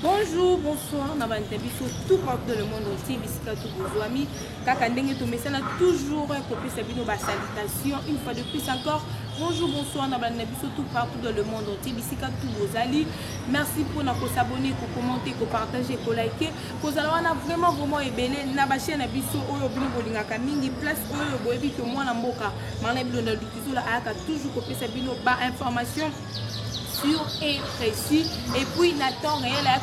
Bonjour, bonsoir, Nabantabiso, tout partout dans le monde entier, bisika tous vos amis. Kaka ndenge to message a toujours copié Sabino ba salutation. Une fois de plus encore, bonjour, bonsoir, Nabantabiso, tout partout dans le monde entier, bisika tous vos amis. Merci pour nous s'abonner, pour commenter, pour partager, pour liker. Pour avoir vraiment ébélé, na ba chaîne Nabiso, oyo bino bolinga mingi place oyo boyebi que moi na mboka. Malé blonda lukizo la aka toujours copié Sabino ba information sûr et précis. Et puis Nathan réel à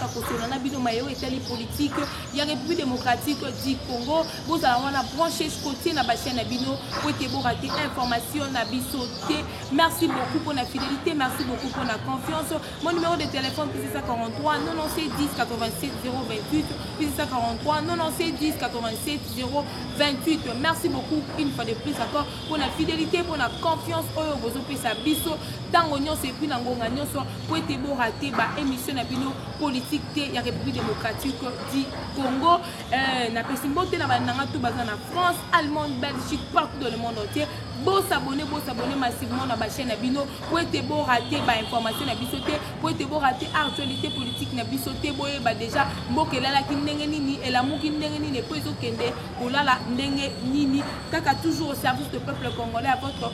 la bino mayo et politique il y a République démocratique du Congo. Vous allez brancher côté na chaîne bino pour que vous ratez information na bisoté. Merci beaucoup pour la fidélité, merci beaucoup pour la confiance. Mon numéro de téléphone plus 143 97 10 87 028 plus 143 97 10 87 028. Merci beaucoup une fois de plus encore pour la fidélité, pour la confiance. Oyo bozo pesa biso tango nyonso et puis nangonga nyonso pour être beau raté ba émission na bino politique te ya République démocratique du Congo. Na pesimbote na bananga tout baza na France, Allemagne, Belgique, partout dans le monde entier. Beau s'abonner massivement na ba chaîne na bino pour être beau raté ba information na bisoté, pour être beau raté actualité politique na bisoté boye ba déjà mbokela la kindenge nini et la muki ndenge nini pour zo kende kolala ndenge nini kaka toujours au service du peuple congolais à votre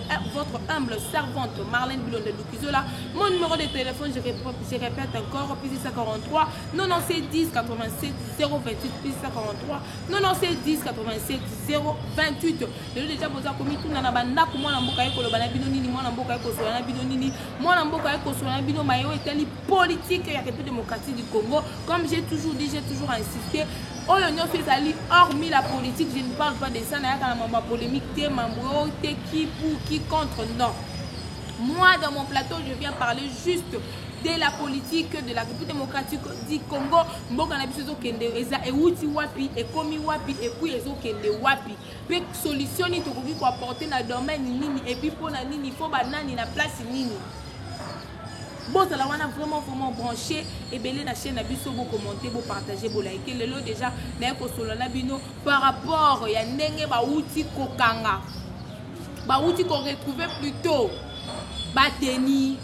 humble servante Marlène Bilonde Lukizola. Mon numéro de téléphone je répète encore plus 143 97 10 87 028 plus 143 97 10 87 028. Le déjà boza komi tout na banda ko mwana mboka yeko loba na bino nini mwana mboka yeko sola na bino nini mwana mboka yeko sola na bino mayo etali politique ya République démocratique du Congo. Comme j'ai toujours dit, j'ai toujours insisté. Oyo nyonso ezali hormis la politique, je ne parle pas de ça na yaka na polémique te mambo te qui pour qui contre, non. Moi dans mon plateau je viens parler juste de la politique de la République démocratique du Congo. Mboka na biso kende eza euti wapi ekomi wapi et puis ezo kende wapi pe solution ni tokoki ko apporter na domaine nini et puis pona nini faut banani na place nini. Bon, ça on a vraiment branché et belé la chaîne Nabiso, vous commenter, vous partager, vous liker. Le lot déjà, n'ayez solo Nabino par rapport ya ndenge ba outil kokanga, ba outil qu'on retrouvait plutôt, ba tennis,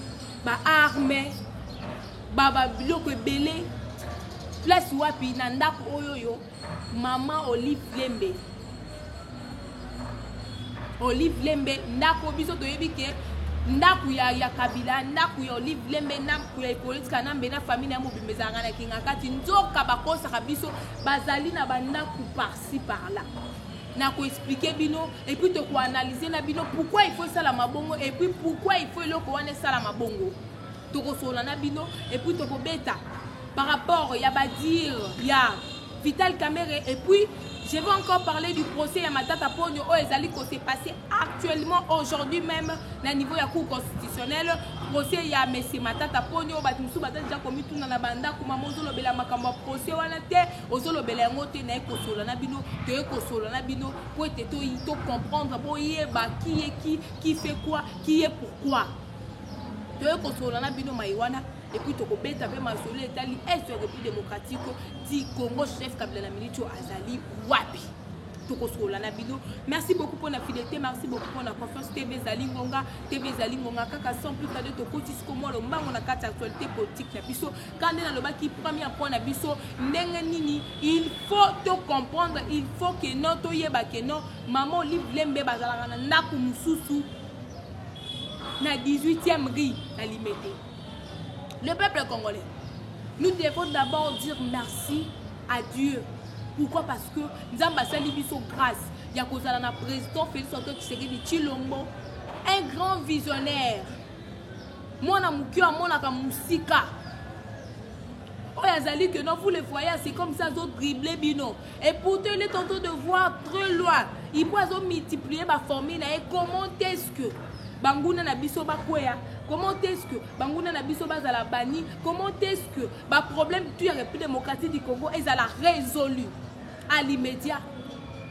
ba armes, ba biloko belé, place wapi nanda oyoyo, maman Olive Lembe, ndako biso toyebike. Ndaku ya Kabila, ndaku ya Olive Lembe, ndaku ya politika na mbena famille ya mobimezanga na kinga kati nzoka bakosa kabiso bazali na bandaku par-ci par-là. Na ko expliquer bino et puis te ko analyser na bino pourquoi il faut ça la mabongo et puis pourquoi il faut le ko wana ça la mabongo. To ko sola na bino et puis to ko beta par rapport ya ba dire ya Vital Kamerhe et puis je vais encore parler du procès à Matata Ponyo Ezali qui s'est passé actuellement aujourd'hui même au niveau de la Cour constitutionnelle. Procès ya Messi Matata Ponyo Batumsu Bata déjà commis tout dans la banda comme Mozolo Bela Makamba procès wanate Ozolo Bela Ngote na Ekosola na bino te Ekosola na bino pour te comprendre pour yeba qui fait quoi qui est pourquoi te Ekosola na bino maiwana. Et puis, tu peux taper ma solé Italie est sur la République démocratique du Congo, chef Kabila Militio Azali Wapi. Merci beaucoup pour la fidélité, merci beaucoup pour la confiance. TV Zalingonga, Kaka sans plus tarder, tu peux dire comment le manque na carte actualité politique. Quand on a le bas qui premier point na biso, il faut te comprendre, il faut que notre yeba que non, maman Olive Lembe bazala na naku mususu na 18e rue à Limete. Le peuple congolais, nous devons d'abord dire merci à Dieu. Pourquoi? Parce que nous avons fait grâce. Il y a un président Félix Antoine Tshisekedi Tshilombo, un grand visionnaire. Moi, je suis que non, vous les voyez, c'est comme ça, ils ont dribblé bino. Et pourtant, il est en train de voir très loin. Ils peuvent multiplier ma formule. Et comment est-ce que Bangouna na biso bakwea? Comment est-ce que Bangouna na biso bazala bani? Comment est-ce que ba problème de la République démocratique du Congo est résolu à l'immédiat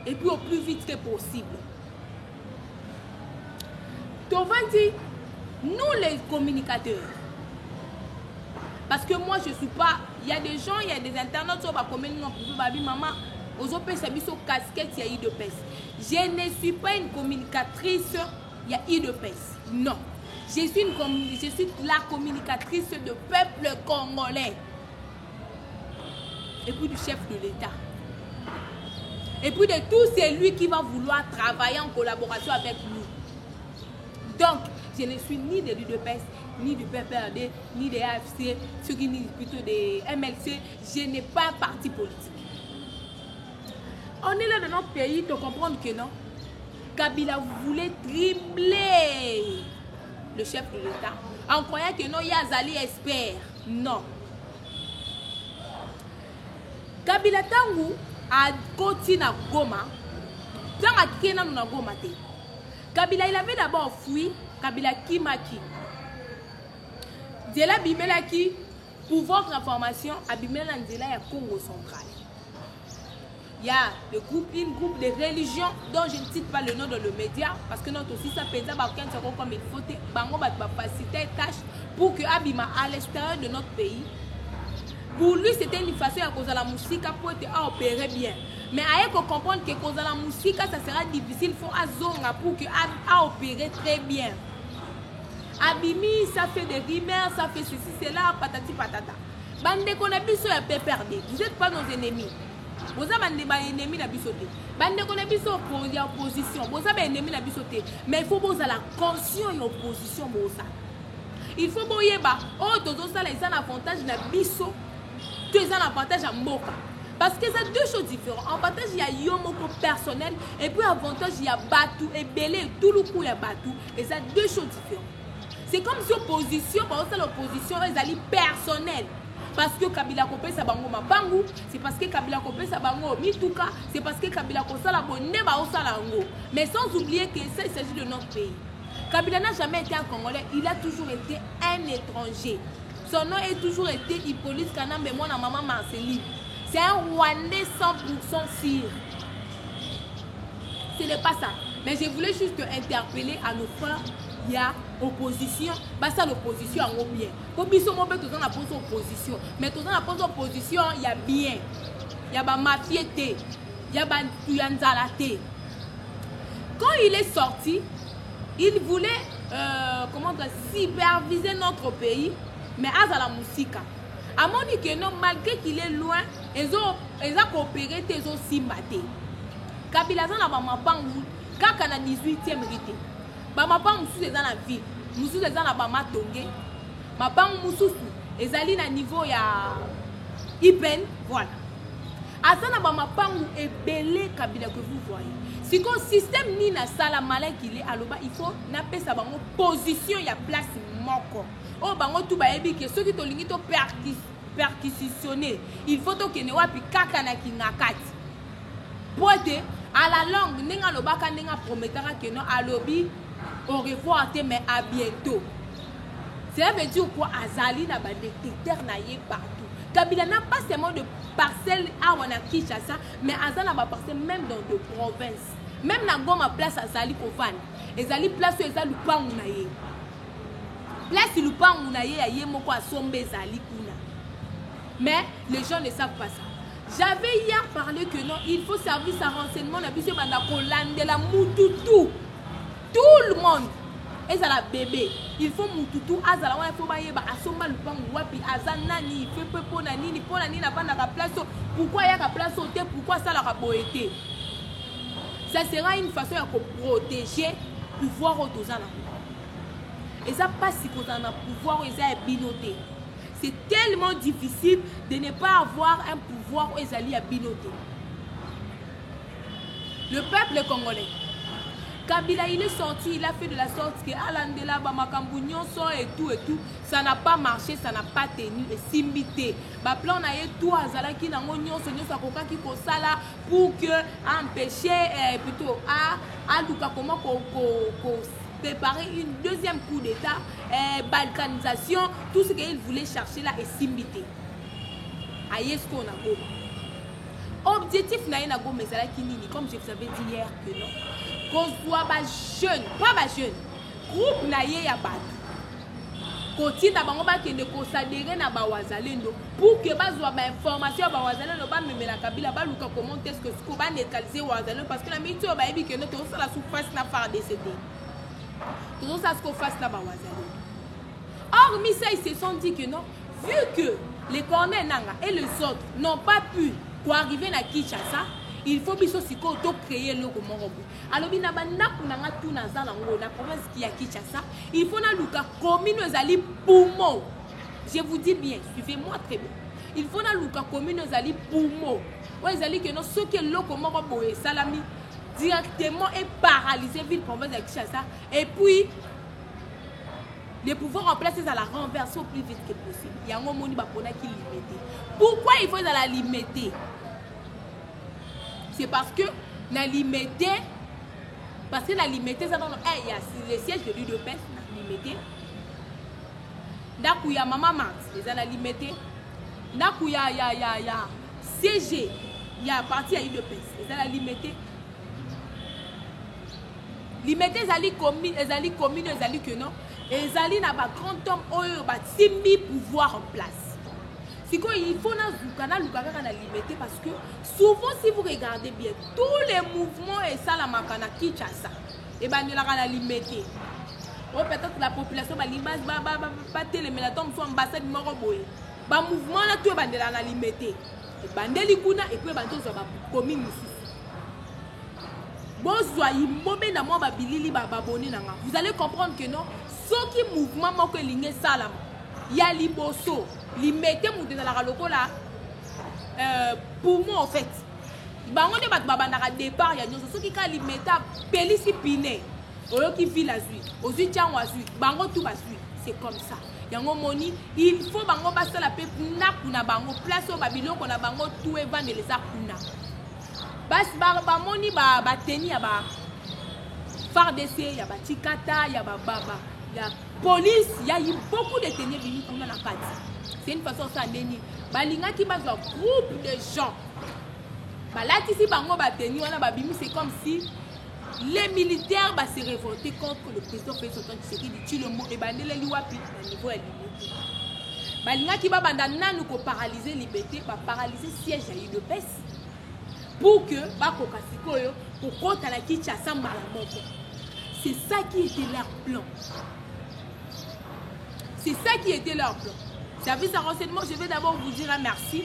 et puis au plus vite que possible? Donc nous les communicateurs, parce que moi je suis pas, il y a des gens, il y a des internautes sur ma commune maman aux services casquette il y a IDPS. Je ne suis pas une communicatrice. Il y a IDPS. Non. Je suis la communicatrice du peuple congolais. et puis du chef de l'État. Et puis de tout celui qui va vouloir travailler en collaboration avec nous. Donc, je ne suis ni de l'UDPS, ni du PPRD, ni des AFC, ceux qui disent plutôt des MLC. Je n'ai pas un parti politique. On est là dans notre pays de comprendre que non. Kabila voulait tripler le chef de l'État en croyant que non, Yazali espère. Non. Kabila Tangu a continué à Goma. Tant à Kena nous na Goma te. Kabila il avait d'abord fui. Kabila Kimaki. Dela Bimela qui, pour votre information, à Bimela Ndela il y a Congo central. Il y a le groupe, une groupe de religions dont je ne cite pas le nom dans le média parce que notre aussi ça peut être comme il faut bango faciliter tâche pour que Abima à l'extérieur de notre pays. Pour lui c'était une façon à cause de la musique pour être opérer bien. Mais à comprendre que cause de la musique ça sera difficile faut azonga pour que a opérer très bien. Abimi ça fait des rumeurs, ça fait ceci cela patati patata. Bande qu'on a biso ya PPRD. Vous n'êtes pas nos ennemis. Vous avez des ennemis à bisoter. Bande qu'on a biso opposition. Vous avez des ennemis à bisoter. Mais il faut que vous ayez la conscience et opposition. Il faut que vous ayez un avantage à biso. Tu as un avantage à Moka. Parce que c'est deux choses différentes. Avantage, il y a Yomoko personnel. Et puis avantage, il y a Batou et Belé. Tout le coup, il y a Batou. Et c'est deux choses différentes. C'est comme si l'opposition, par exemple, l'opposition, elle est personnelle. Parce que Kabila Kopé Sabango Mabangu, c'est parce que Kabila Kopé Sabango Mituka, c'est parce que Kabila Kosala Boneba Osalango. Mais sans oublier que ça, il s'agit de notre pays. Kabila n'a jamais été un Congolais, il a toujours été un étranger. Son nom a toujours été Hippolyte Kanambe, moi, maman Marceline. C'est un Rwandais 100% sûr. Ce n'est pas ça. Mais je voulais juste interpeller à nos frères. Il y a opposition, bah ça l'opposition en haut bien. Comme ils sont mauvais, tous en opposition. Mais tous en opposition, il y a bien. Il y a ma mafiété. Il y a ma tuyanzalate. Quand il est sorti, il voulait superviser notre pays, mais à la musique. À mon dit que non, malgré qu'il est loin, ils ont coopéré, ils ont simbaté. Kabila Zana va m'apprendre quand on a 18e rité. Ma pang mususu dans la vie, mususu dans la bama tongé. Ma pang mususu ezali na niveau ya Ipen, voilà. Asana bama pang ebele Kabila que vous voyez. Si le système ni na sala malin qu'il est aloba, il faut naper sa bango position ya place moko. Oh bango tout ba ebi que ceux qui tolingi to perquisitionner, il faut to kene wapi kaka na kingakati. Pote à la longue nenga lobaka nenga prometera que non alobi au revoir, mais à bientôt. Cela veut dire quoi? Azali n'a pas de détecteur partout. Kabila n'a pas seulement de parcelles à Kinshasa, mais Azali n'a pas parcelles même dans de provinces. Même dans Goma place Azali Kofan. Azali place où Azali Lupa Mounaye. Place Lupa Mounaye a Yemoko à Sombe Azali Kuna. Mais les gens ne savent pas ça. J'avais hier parlé que non, il faut servir sa renseignement na biso banda kolande la mututu. Tout le monde est à la bébé. Il faut mututu azala wa faut ba yeba asomba lupangu wapi azanani il fait pour nani ni pour nani na pas na place. Pourquoi il y a la place sauter? Pourquoi ça la boété? Ça sera une façon de protéger le pouvoir au tozana. Et ça passe si qu'on a un pouvoir et ça est binoté. C'est tellement difficile de ne pas avoir un pouvoir où ils allaient à binoter. Le peuple congolais. Kabila il est sorti, il a fait de la sorte que Alandela, Bamakambounion, et tout, ça n'a pas marché, ça n'a pas tenu, et simbité. Bah plan on a eu tout à Zalaki, n'a ngonion, sonyo sakoka qui kosala pour que empêcher plutôt à Luka comment préparer une deuxième coup d'état, balkanisation, tout ce qu'il voulait chercher là est simbité. Aïe ce qu'on a beau. Objectif n'a pas go mais ça comme je vous avais dit hier que non. Qu'on soit jeune, pas jeune. Groupe na ye ya batu. Koti na bango ba kende ko sadere na ba wazalendo pour que bazwa ba information ba wazalendo ba memela Kabila ba luka comment est-ce que ce ba neutraliser wazalendo parce que la mito ba ebi que no to la surface na faire décéder. Tout ça ce qu'on fasse là ba wazalendo. Hormis ça ils se sont dit que non, vu que les cornets nanga et les autres n'ont pas pu arriver à Kinshasa, il faut biso siko to créer le moko. Alors bina banaku nanga tout na za nango na province qui a Kinshasa, il faut na luka commune ezali poumon. Je vous dis bien, suivez-moi très bien. Il faut na luka commune ezali poumon. Ouais, ezali que non ce que le moko boye salami directement est paralysé ville province de Kinshasa et puis les pouvoirs en place, ils la renverser au plus vite que possible. Il y a un moment où il qui limiter. Pourquoi il faut la limiter? C'est parce que la limiter, parce que la limiter, ça donne, il y a le siège de l'UDPS, la limiter. D'accord, il y a Maman Max, ils ont la limiter. D'accord, il y a CG, il y a parti à l'UDPS, ils ont la limiter. Limiter, ils allaient commune, ils allaient que non. Et ils allaient dans un grand homme, ils ont mis pouvoir en place. C'est qu'il faut na limiter parce que souvent, si vous regardez bien, tous les mouvements et ça, la makana Kinshasa, et ben nous la limiter. Ou peut-être la population va l'image, va télémélatom soit ambassade moroboy. Ba mouvement là tout est la limiter. Et ben delikuna et puis ben tout ça va commune ici. Bon soyez mauvais dans moi babilili baboni nanga. Vous allez comprendre que non, ce qui mouvement moko lingé salam. Ya liboso. Li mettez mou dans la lokola pour moi en fait bango de bat babandaka départ ya nyonso soki ka li meta pelisi piné oyo ki vit la zui ozui tiango azui bango tout bazui c'est comme ça yango moni il faut bango basala pe na kuna bango place au babiloko na bango tout evande les akuna bas ba moni ba teni ya ba FARDC ya ba tikata ya ba baba ya police ya beaucoup de tenir bini kuna na kati. C'est une façon ça déni. Balinga qui base un groupe de gens. Là ici bango bateni wana babimi c'est comme si les militaires va se révolter contre le président Félix Antoine Tshisekedi dit le mot et bandele liwapi na niveau limité. Balinga qui ba banda nanu ko paralyser liberté, ba paralyser siège à l'UDPS pour que ba kokasikoyo pour kota la Kinshasa malamoko. C'est ça qui était leur plan. C'est ça qui était leur plan. Service à renseignement, je vais d'abord vous dire un merci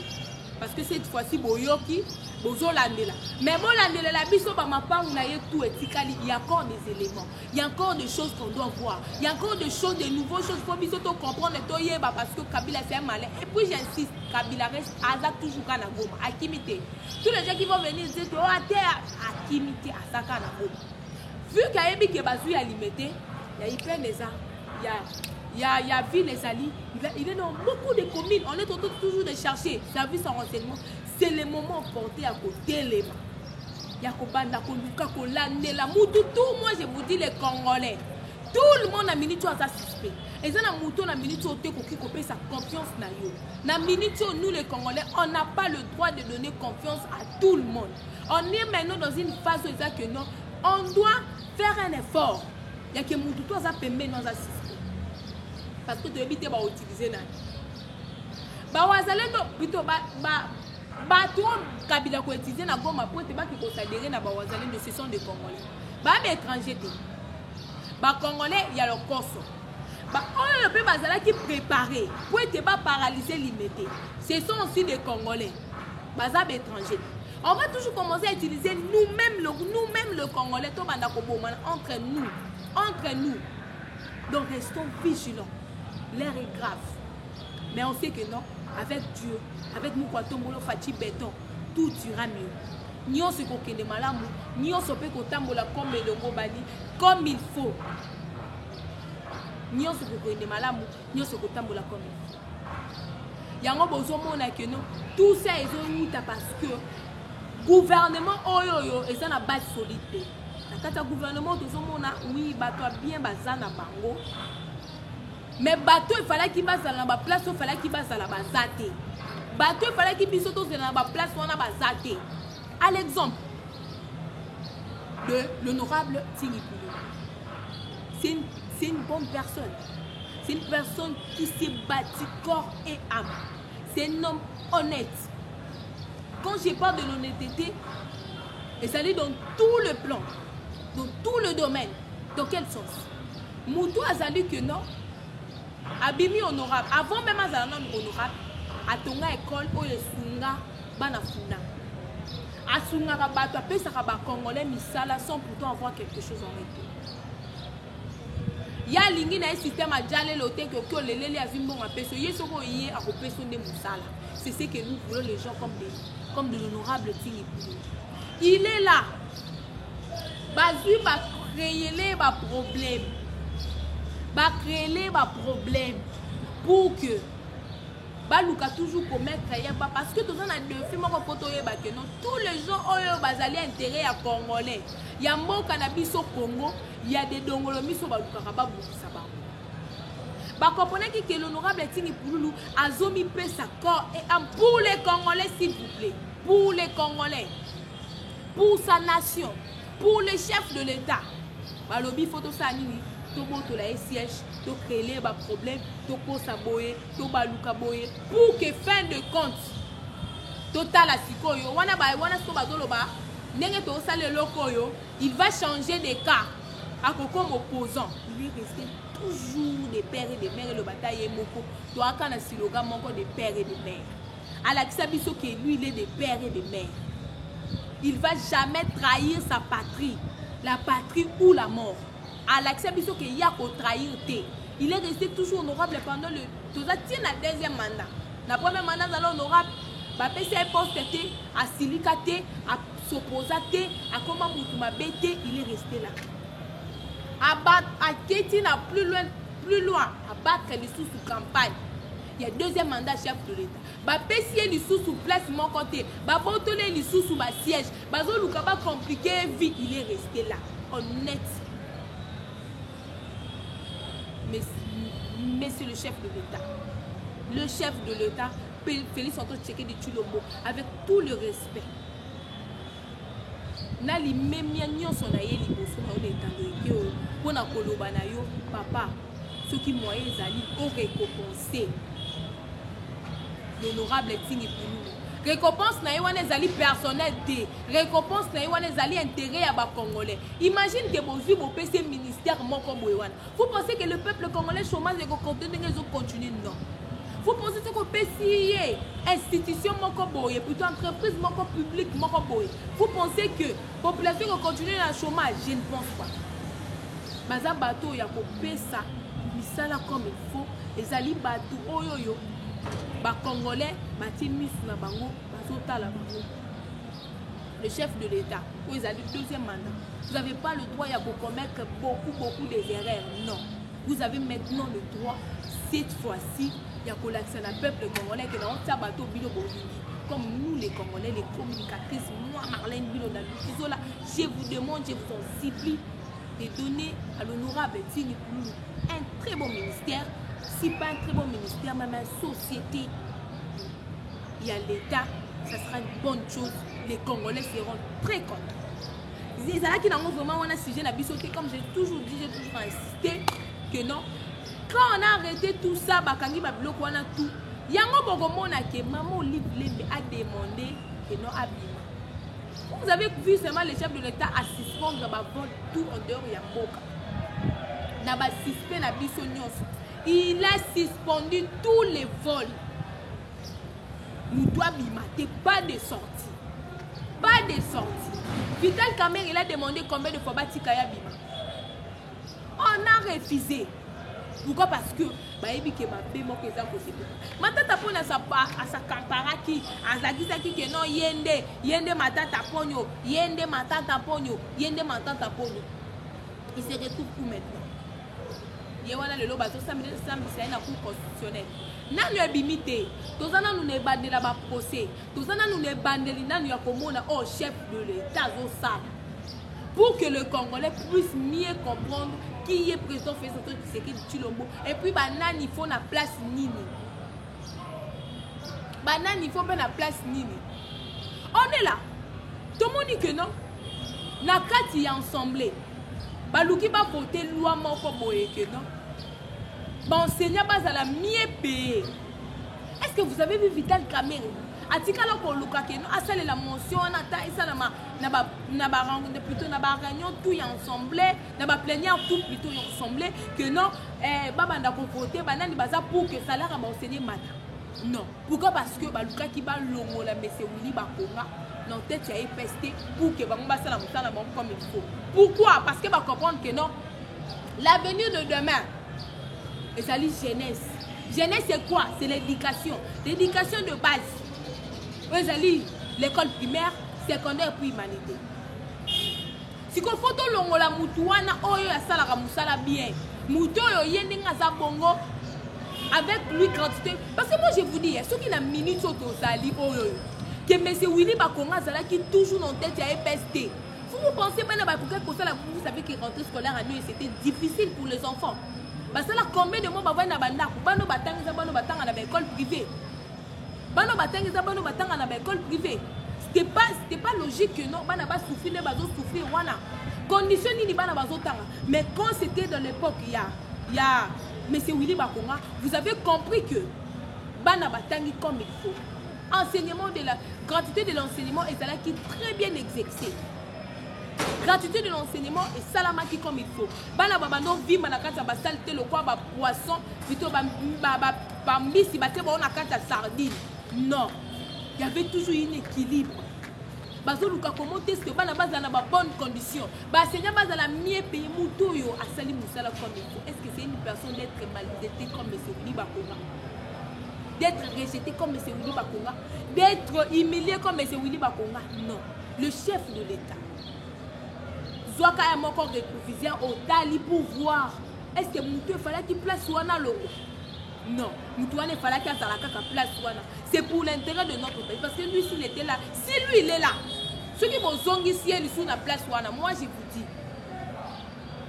parce que cette fois-ci, Boyoki, Bozo Landela. Mais bon, Landela, la biso, par ma part, on a eu tout etikali. Il y a encore des éléments, il y a encore des choses qu'on doit voir, il y a encore des choses, des nouvelles choses. Il faut biso comprendre parce que Kabila c'est un malin. Et puis j'insiste, Kabila reste Azak toujours Kanagoma, à Kimité. Tous les gens qui vont venir dire que à terre, à Kimité, à Sakanagoma. Vu qu'Aébi Kebazoui a limité, il y a eu plein des arts, il y a vu les alliés, il est dans beaucoup de communes. On est toujours de chercher service en renseignement. C'est le moment porté à côté les mains. Il y a Kobanda, Koluka, Kolanela, tout. Moi je vous dis les Congolais. Tout le monde a minute à sa suspect. Et ça, na mouton na minute au qui couper sa confiance na yo. Na minute nous les Congolais, on n'a pas le droit de donner confiance à tout le monde. On est maintenant dans une phase où que non, on doit faire un effort. Il y a que mouton ça peut mettre dans un système. Parce que tu habites à utiliser na. Ba wazalendo plutôt ba toi Kabila ko utiliser na goma pour te ba ki considérer na ba wazalendo ce sont des Congolais. Ba étrangers te. Ba Congolais il y a le corso. Ba on le peut bazala qui préparer pour te ba paralyser limité. Ce sont aussi des Congolais. Bazab étrangers. On va toujours commencer à utiliser nous-mêmes le Congolais to banda ko bomana entre nous. Donc restons vigilants. L'air est grave. Mais on sait que non, avec Dieu, avec Moukouatombolo Fati Béton, tout ira mieux. Ni on se coquine de malamou, ni on se peut qu'autambola comme le Mobali, comme il faut. Ni on se coquine de malamou, ni on se qu'autambola comme il faut. Il y a un besoin que non, tout ça est parce que le gouvernement, et ça n'a pas de solide. Quand le gouvernement, oui, bien bazana bango. Mais bateau il fallait qu'il passe à la place, il fallait qu'il passe à la bazate. Bateau il fallait qu'il puisse sauter dans la place, on a bazate. À l'exemple de l'honorable Tingui Koulou. C'est une bonne personne. C'est une personne qui s'est battue corps et âme. C'est un homme honnête. Quand je parle de l'honnêteté, et ça allait dans tout le plan, dans tout le domaine. Dans quel sens? Moutou a salué que non. Abimi honorable. Avant même Azalan honorable, atonga école oyo esunga bana funa asungaka bato apesaka bacongolais misala sans pourtant avoir quelque chose en retour ya lingi na ye système ajalelo te ke oki oleleli azwi mbongo apeso ye soko ye akopeso nde mosala. C'est ce que nous voulons les gens comme de l'honorable Tingui Pouloulou. Il est là bazui ba créer les problèmes pour que baluka toujours commettre yeba parce que tout ça na défi moko poto yeba que non tous les gens oyo bazali intérêt à congolais ya mboka na biso Congo il y a des dongolo miso baluka ba bukisa ba ba comprenez que l'honorable Tingui Pouloulou a zomi pe sa corps et pour les Congolais s'il vous plaît, pour les Congolais, pour sa nation, pour les chefs de l'État balobi photo ça nini to boto la siège to créer ba problème to kosa boye to baluka boye pour que fin de compte total a sikoyo wana so bazoloba ndenge to sale lokoyo il va changer de cas à comme opposant il est resté toujours des pères et des mères et le bataille moko to akana siloga moko des pères et des mères à la kisabiso que lui il est des pères et des mères il va jamais trahir sa patrie, la patrie ou la mort. À l'accès biso que ya ko trahir té. Il est resté toujours honorable pendant le toza tient la deuxième mandat. La première mandat dans honorable ba PC poste té à silikaté à s'opposaté à comment mutuma bété, il est resté là. À Kéti n'a plus loin à battre les sous campagne. Il y a deuxième mandat chef de l'État. Ba pesier li sous place mon côté. Ba botole li sous ba siège. Ba zo luka ba compliqué vie, il est resté là. Honnête. Monsieur le chef de l'État. Le chef de l'État, Félix Antoine Tshisekedi Tshilombo, avec tout le respect. Na li memia nyonso na ye liboso na ole tando ke pona koloba na yo papa ceux qui moyen ezali o récompenser l'honorable Tingui Pouloulou. Récompense na wana ezali personnel té. Récompense na wana ezali intérêt à ba congolais. Imagine que bozui bo PC ministère moko boye wana. Vous pensez que le peuple congolais chômage et continuer non. Vous pensez que PC institution moko boye plutôt entreprise moko publique moko boye. Vous pensez que population va continuer le chômage, je ne pense pas. Baza bateau ya ko pesa misala comme il faut ezali bateau oyoyo. Ba congolais bati misu na bango bazotala bango. Le chef de l'État où ils ont le deuxième mandat, vous n'avez pas le droit de commettre beaucoup des erreurs, non. Vous avez maintenant le droit cette fois-ci il y a collaxé le peuple congolais que dans un bateau bilo bovini comme nous les Congolais les communicatrices moi Marlène Bilo Kizola je vous demande je vous en supplie de donner à l'honorable Tingui Pouloulou un très bon ministère. Si pas un très bon ministère, même une société, il y a l'État, ça sera une bonne chose. Les Congolais seront très contents. C'est là qui n'a vraiment un sujet d'abissoté, comme j'ai toujours dit, j'ai toujours insisté que non. Quand on a arrêté tout ça, Bakangi Babilo, on a tout. Il y a un moment que maman Olive a demandé que non abîme. Vous avez vu seulement les chefs de l'État à suspendre tout en dehors de Yamboka. N'a pas suspend la bissonion. Il a suspendu tous les vols. Nous devons bimater, pas de sortie. Pas de sortie. Vital Kamerhe, il a demandé combien de fois Batikaya Bima. On a refusé. Pourquoi? Parce que matata pona à sa camparaki à sa gisaki que non yende matata ponyo yende matata ponyo yende matata ponyo. Il se retrouve où maintenant? Yewana le loba to samedi c'est un cour constitutionnel. Nanu abimité, tozana nous ne bandela ba procès, tozana nous ne bandeli nanu ya komona au chef de l'État zo ça. Pour que le Congolais puisse mieux comprendre qui est président Félix Antoine Tshisekedi Tshilombo et puis banani il faut na place nini. Banani il faut na place nini. On est là. Tout le monde dit que non. Na kati ya ensemble. Baluki ba voter loi moko boye que non. Ba enseignant ba za la mieux payé. Est-ce que vous avez vu Vital Kamerhe? Atikala ko luka que non asale la mention ata isala na ba rencontre plutôt na ba réunion tout y ensemble na ba plénière tout plutôt y ensemble que non baba nda ko voter banani baza pour que salaire ba enseigner mata. Non. Pourquoi? Parce que baluka qui va longola mais c'est Willy Bakonga non tête ya EPST pour que bango basala musala bango comme il faut. Pourquoi? Parce que va comprendre que non. L'avenir de demain, et ça dit jeunesse. Jeunesse c'est quoi? C'est l'éducation. L'éducation de base. Oui, ça dit l'école primaire, secondaire puis humanité. Si qu'on faut tout longola mutuana oyo ya sala ka musala bien. Muto yo yende ngaza bongo avec lui quantité. Parce que moi je vous dis, ceux qui n'a minute sur Tosali oyo que monsieur Willy Bakonga zala qui toujours en tête à EPST. Vous pensez pas pour ça vous savez que rentrée scolaire à nous c'était difficile pour les enfants. Parce que là combien de mois bava na banda ko bano batanga na école privée. Bano batanga na école privée. C'était pas logique que non bana ba souffrir les bazo souffrir wana. Condition ni bana bazo tanga. Mais quand c'était dans l'époque il y a monsieur Willy Bakonga, vous avez compris que bana batangi comme il faut. Enseignement de la gratuité de l'enseignement est là qui est très bien exercée. Gratuité de l'enseignement est salamaki comme il faut. Bana babano vit manakata ba saleté le quoi ba poisson plutôt ba mbisi ba te ba on a kata sardine. Non. Il y avait toujours un équilibre. Bazo luka comment est-ce que bana base na ba bonne condition. Ba enseignant base la mieux payer muto yo asali musala comme il faut. Est-ce que c'est une personne d'être maltraitée comme monsieur Willy Bakonga? D'être rejeté comme M. Willy Bakonga, d'être humilié comme M. Willy Bakonga. Non. Le chef de l'État. Zoaka a encore de provisions au Tali pour voir. Est-ce que Moutou fallait qu'il place Wana Logo? Non. Moutou il fallait qu'il place Wana. C'est pour l'intérêt de notre pays. Parce que lui, s'il était là, si lui il est là, ceux qui vont zonguer ici, ils sont à place Wana. Moi, je vous dis,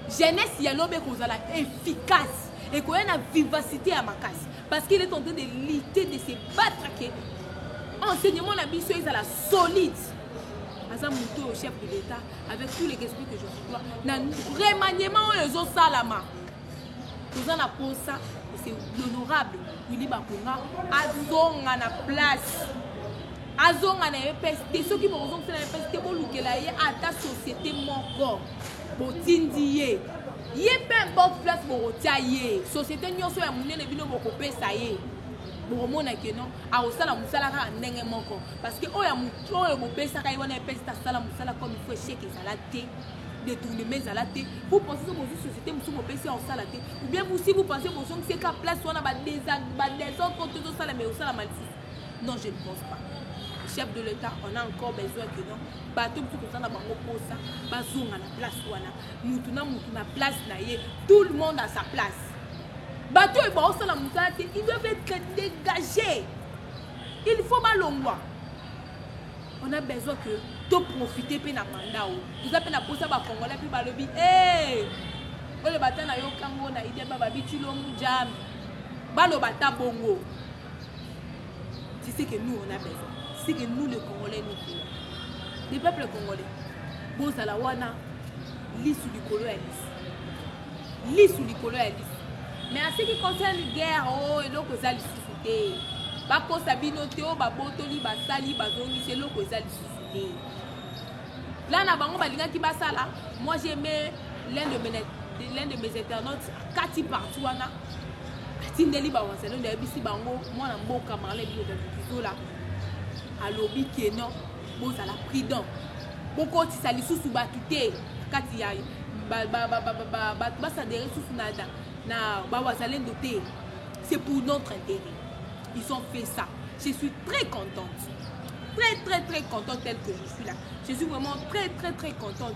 jeunesse, il y a l'homme qui est efficace et qui a une vivacité à ma casse. Parce qu'il est en train de lutter, de se battre. Enseignement la mission est à la solide. Asa Mouto au chef de l'État, avec tous les esprits que je vous dois. Dans le remaniement, les autres salama. Nous en avons ça, c'est l'honorable Willy Bakonga. Azonga na place. Azonga na EPST. Ceux qui vont dire que c'est la EPST, bon, à ta société, mon corps. Botindiye. Yé peu importe place pour retirer. Société n'y a pas de bino pour couper ça y est. Pour mon que non. À osala musala ka ndenge moko. Parce que oya muto yo couper ça ka yona pesa sala musala comme il faut chèque salate. Détourner mes salate. Vous pensez que vos sociétés muso mo pesa en salate ou bien vous si vous pensez que c'est ka place on a ba des autres tout ça mais osala mal. Non, je ne pense pas. Chef de l'État, on a encore besoin que non. Bateau tout ça na bango pour ça. Bazonga na place wana. Mutuna place na ye. Tout le monde a sa place. Bateau et baosa la mutate, ils doivent être dégagés. Il faut malongwa. On a besoin que de profiter pe na mandat. Vous avez na posa ba Congolais puis ba lobi. Eh! O le bata na yo kango na ide ba bitu lo mujam. Ba lo bata bongo. C'est ce que nous on a besoin. C'est que nous les Congolais nous voulons. Les peuples congolais, bon salawana, lit sous le colo à lisse. Lit sous le colo à lisse. Mais en ce qui concerne la guerre, oh, et l'eau que ça suscité. Bako sabino teo, babotoli, basali, bazongi, c'est l'eau que ça suscité. Là, na bango balinga ki basala, moi j'aimais l'un de mes internautes, Kati Partouana. Tindeli bawanselo, de bisi bango, moi na mboka marle bio de biso là. À l'obi qui est non, bon ça l'a pris dans. Beaucoup de ça les sous batute, kati ya ba s'adhérer sous nada na ba wazalen doté. C'est pour notre intérêt. Ils ont fait ça. Je suis très contente. Très contente tel que je suis là. Je suis vraiment très contente.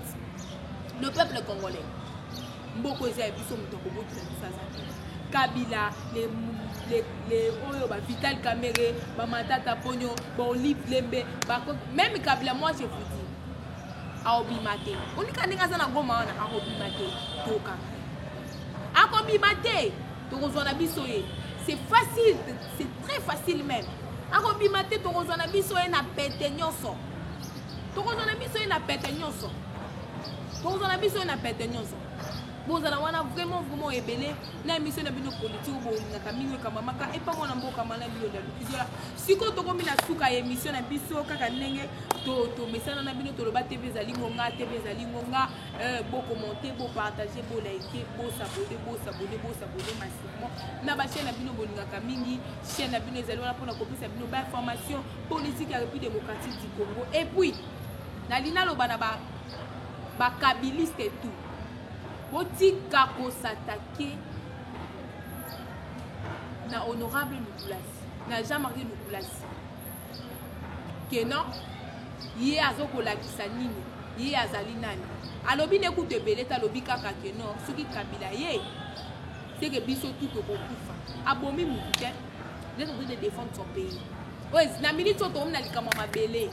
Le peuple congolais. Beaucoup de gens sont ça. Kabila, les Vital Kamere, Matata Pogno, Olive Lembe, même Kabila, moi je vous dis, à Obimate. On dit qu'on est à Goma, à Obimate, Toka. À Obimate, c'est facile, c'est très facile même. À Obimate, Torozona Bisoye n'a pété nyonso. Torozona Bisoye n'a pété nyonso. Torozona Bisoye n'a pété nyonso. bozala wana vraiment ebele na émission na bino politique bolingaka mingi ekamamaka epango na mboka mana bino da lukizola sikoyo tokomi na suka ya émission na biso kaka ndenge tomesana na bino toloba tv ezali ngonga tv ezali ngonga bokommente bopartage bolike bosabone massivement na bachaîne na bino bolingaka mingi chaîne na bino ezali wana mpona kopesa bino bainformation politique ya république démocratique du Congo et puis nalina loba na bakabiliste et tout botika kosatake na honorable Lukulasi na Jean-Marie Lukulasi ke non ye azokolakisa nini ye azali nani alobi nekuta ebele talobi kaka ke non soki Kabila ye seke biso tout tokokufa abomi mutu te d'être obligé de défendre son pays oyo na minute oyo tokomi na likambo mabele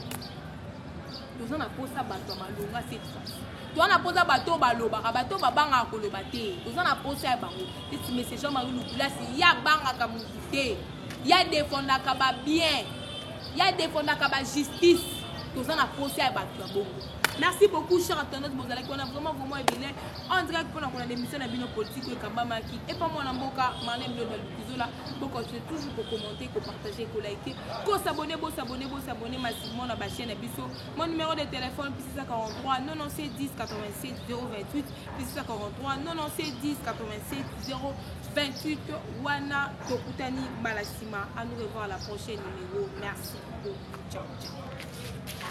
toza na posa bato ya malonga cette fois toza na posa bato balobaka bato babangaka koloba te toza na posa ya bango eti mese Jean-Marie Lukulasi ya bangaka mutu te ya défendaka babien ya défendaka bajustice toza na posa ya bato ya bongo. Merci beaucoup, chers internautes. Vous allez vraiment bien. En direct pour la émission de Bino Politique et Kambamaki. Et pas moi, Namboka, Manem de Lukizola. Pour continuer toujours pour commenter, pour partager, pour liker, pour s'abonner massivement à la chaîne Abisso. Mon numéro de téléphone, puis 643 97 10 87 028. Puis 643 97 10 87 028. Wana Tokutani Balasima. À nous revoir à la prochaine numéro. Merci beaucoup. Ciao, ciao.